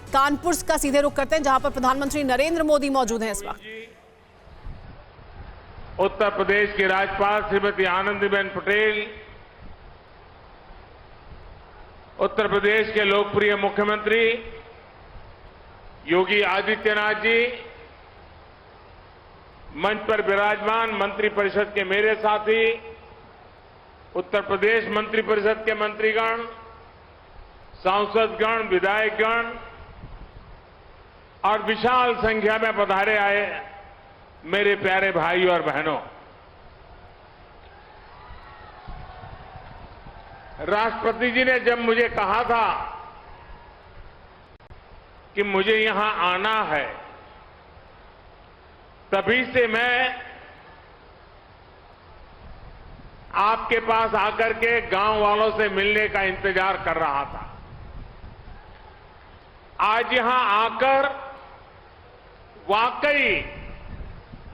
कानपुर का सीधे रुख करते हैं, जहां पर प्रधानमंत्री नरेंद्र मोदी मौजूद हैं इस वक्त। उत्तर प्रदेश की राज्यपाल श्रीमती आनंदीबेन पटेल, उत्तर प्रदेश के लोकप्रिय मुख्यमंत्री योगी आदित्यनाथ जी, मंच पर विराजमान मंत्रिपरिषद के मेरे साथी, उत्तर प्रदेश मंत्रिपरिषद के मंत्रीगण, सांसदगण, विधायकगण और विशाल संख्या में पधारे आए मेरे प्यारे भाई और बहनों, राष्ट्रपति जी ने जब मुझे कहा था कि मुझे यहां आना है, तभी से मैं आपके पास आकर के गांव वालों से मिलने का इंतजार कर रहा था। आज यहां आकर वाकई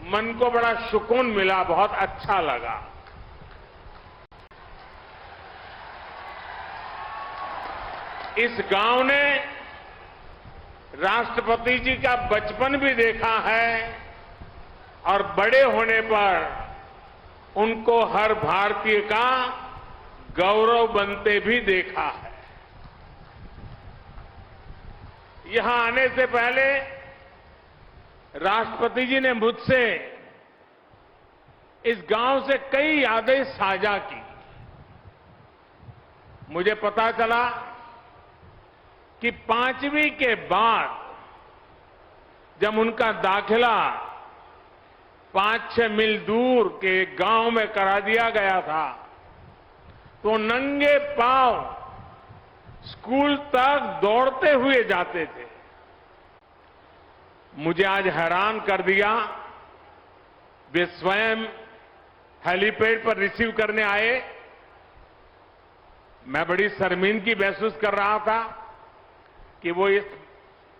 मन को बड़ा सुकून मिला, बहुत अच्छा लगा। इस गांव ने राष्ट्रपति जी का बचपन भी देखा है और बड़े होने पर उनको हर भारतीय का गौरव बनते भी देखा है। यहां आने से पहले राष्ट्रपति जी ने मुझसे इस गांव से कई यादें साझा की। मुझे पता चला कि 5वीं के बाद जब उनका दाखिला 5-6 मील दूर के गांव में करा दिया गया था, तो नंगे पांव स्कूल तक दौड़ते हुए जाते थे। मुझे आज हैरान कर दिया, वे स्वयं हेलीपैड पर रिसीव करने आए। मैं बड़ी शर्मिंदगी महसूस कर रहा था कि वो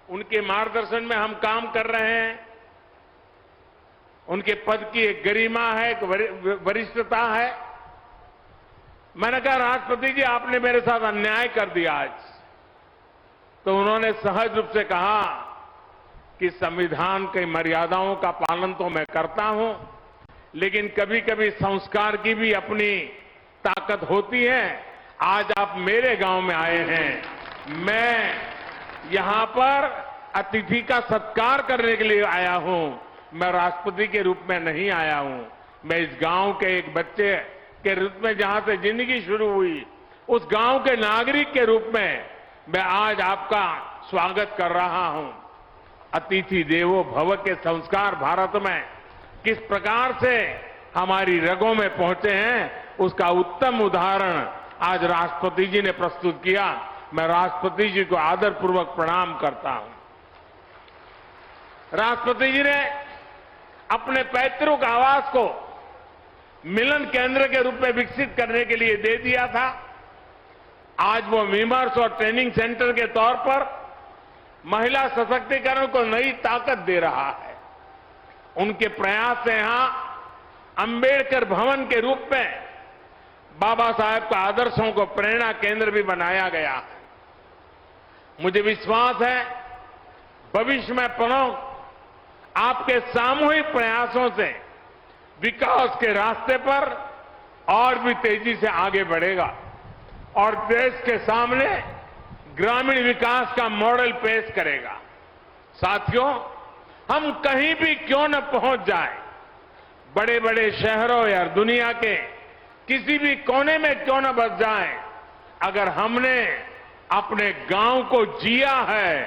उनके मार्गदर्शन में हम काम कर रहे हैं। उनके पद की एक गरिमा है, एक वरिष्ठता है। मैंने कहा, राष्ट्रपति जी आपने मेरे साथ अन्याय कर दिया आज। तो उन्होंने सहज रूप से कहा कि संविधान की मर्यादाओं का पालन तो मैं करता हूं, लेकिन कभी कभी संस्कार की भी अपनी ताकत होती है। आज आप मेरे गांव में आए हैं, मैं यहां पर अतिथि का सत्कार करने के लिए आया हूं, मैं राष्ट्रपति के रूप में नहीं आया हूं। मैं इस गांव के एक बच्चे के रूप में जहां से जिंदगी शुरू हुई, उस गांव के नागरिक के रूप में मैं आज आपका स्वागत कर रहा हूं। अतिथि देवो भव के संस्कार भारत में किस प्रकार से हमारी रगों में पहुंचे हैं, उसका उत्तम उदाहरण आज राष्ट्रपति जी ने प्रस्तुत किया। मैं राष्ट्रपति जी को आदरपूर्वक प्रणाम करता हूं। राष्ट्रपति जी ने अपने पैतृक आवास को मिलन केंद्र के रूप में विकसित करने के लिए दे दिया था। आज वो विमर्श और ट्रेनिंग सेंटर के तौर पर महिला सशक्तिकरण को नई ताकत दे रहा है। उनके प्रयास से यहां अंबेडकर भवन के रूप में बाबा साहेब का आदर्शों को प्रेरणा केंद्र भी बनाया गया है। मुझे विश्वास है भविष्य में आपके सामूहिक प्रयासों से विकास के रास्ते पर और भी तेजी से आगे बढ़ेगा और देश के सामने ग्रामीण विकास का मॉडल पेश करेगा। साथियों, हम कहीं भी क्यों न पहुंच जाए, बड़े बड़े शहरों या दुनिया के किसी भी कोने में क्यों न बस जाए, अगर हमने अपने गांव को जिया है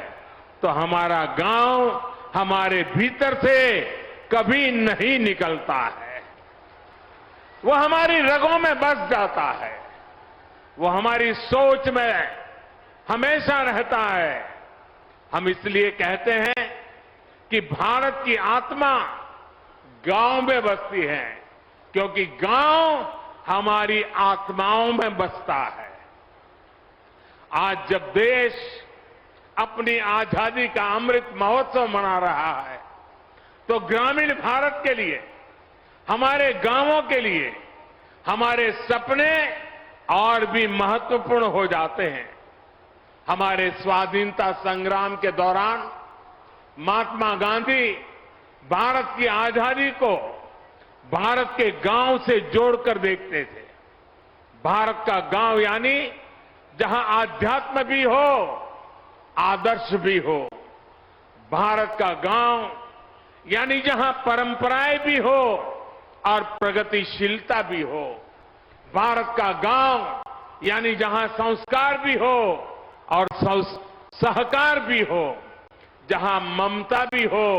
तो हमारा गांव हमारे भीतर से कभी नहीं निकलता है। वो हमारी रगों में बस जाता है, वो हमारी सोच में हमेशा रहता है। हम इसलिए कहते हैं कि भारत की आत्मा गांव में बसती है, क्योंकि गांव हमारी आत्माओं में बसता है। आज जब देश अपनी आजादी का अमृत महोत्सव मना रहा है, तो ग्रामीण भारत के लिए, हमारे गांवों के लिए हमारे सपने और भी महत्वपूर्ण हो जाते हैं। हमारे स्वाधीनता संग्राम के दौरान महात्मा गांधी भारत की आजादी को भारत के गांव से जोड़कर देखते थे। भारत का गांव यानी जहां आध्यात्म भी हो, आदर्श भी हो। भारत का गांव यानी जहां परंपराएं भी हो और प्रगतिशीलता भी हो। भारत का गांव यानी जहां संस्कार भी हो और सहकार भी हो, जहां ममता भी हो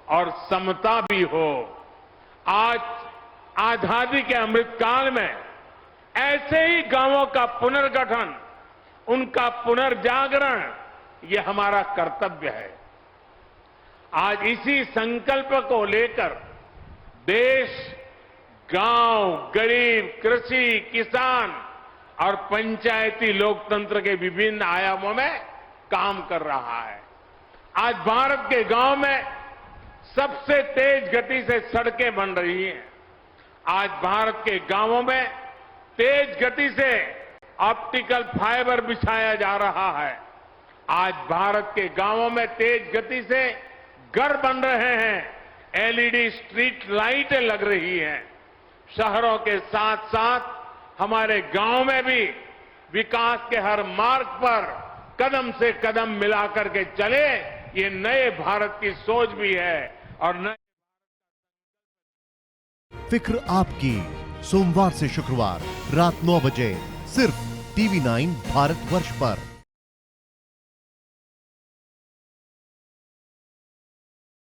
और समता भी हो। आज आजादी के अमृतकाल में ऐसे ही गांवों का पुनर्गठन, उनका पुनर्जागरण, ये हमारा कर्तव्य है। आज इसी संकल्प को लेकर देश गांव, गरीब, कृषि, किसान और पंचायती लोकतंत्र के विभिन्न आयामों में काम कर रहा है। आज भारत के गांव में सबसे तेज गति से सड़कें बन रही हैं। आज भारत के गांवों में तेज गति से ऑप्टिकल फाइबर बिछाया जा रहा है। आज भारत के गांवों में तेज गति से घर बन रहे हैं, एलईडी स्ट्रीट लाइटें लग रही हैं। शहरों के साथ साथ हमारे गांव में भी विकास के हर मार्ग पर कदम से कदम मिलाकर के चले, ये नए भारत की सोच भी है। और नए फिक्र आपकी, सोमवार से शुक्रवार रात 9 बजे सिर्फ टीवी 9 भारतवर्ष पर।